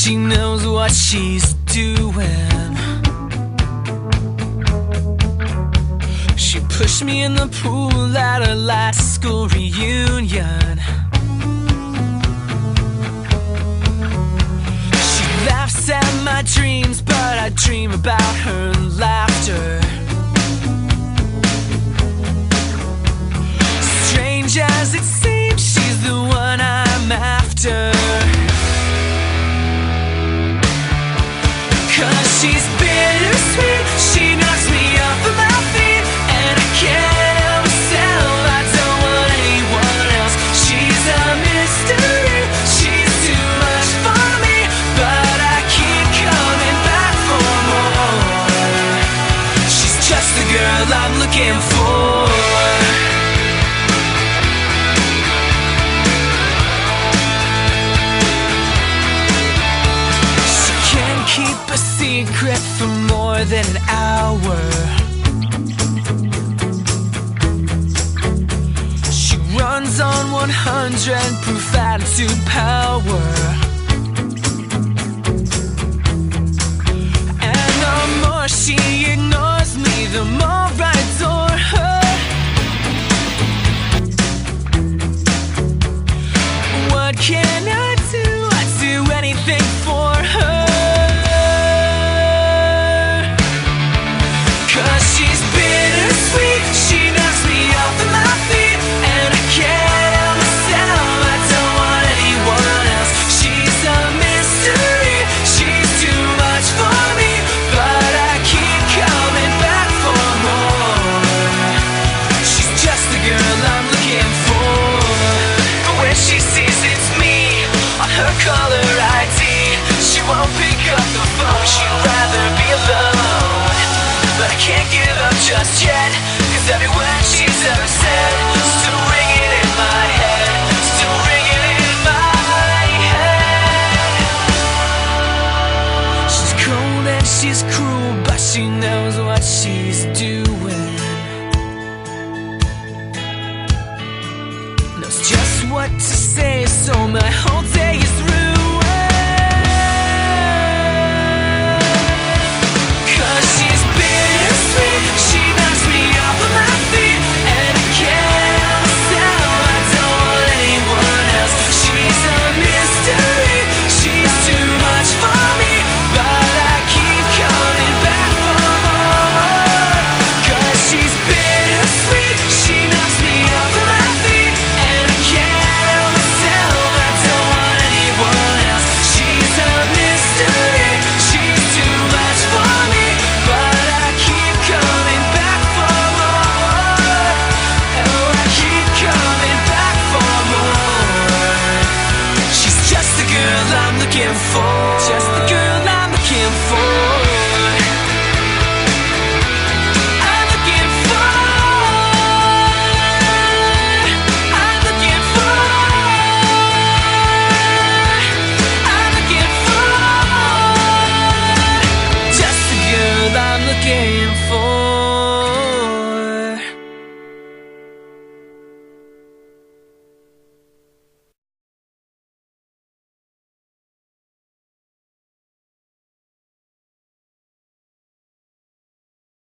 she knows what she's doing. She pushed me in the pool at her last school reunion. She laughs at my dreams, but I dream about her laughter. Strange as it seems, she's the one I'm after. 'Cause she's bittersweet, she knocks me off of my feet, and I can't help myself, I don't want anyone else. She's a mystery, she's too much for me, but I keep coming back for more. She's just the girl I'm looking for. Keep a secret for more than an hour. She runs on 100 proof attitude power. And the more she ignores me, the more I adore her. What can I do? I'd do anything for her. She's bittersweet, she knocks me off of my feet, and I can't help myself, I don't want anyone else. She's a mystery, she's too much for me, but I keep coming back for more. She's just the girl I'm looking for. But when she sees it's me on her caller ID, she won't pick up the phone, she'd rather be alone. But I can't give up just yet, 'cause every word she's ever said still ringing in my head, still ringing in my head. She's cold and she's cruel, but she knows what she's doing. Knows just what to say, so my whole day is ruined. Just the girl I'm looking for. I'm looking for. I'm looking for. I'm looking for. Just the girl I'm looking for.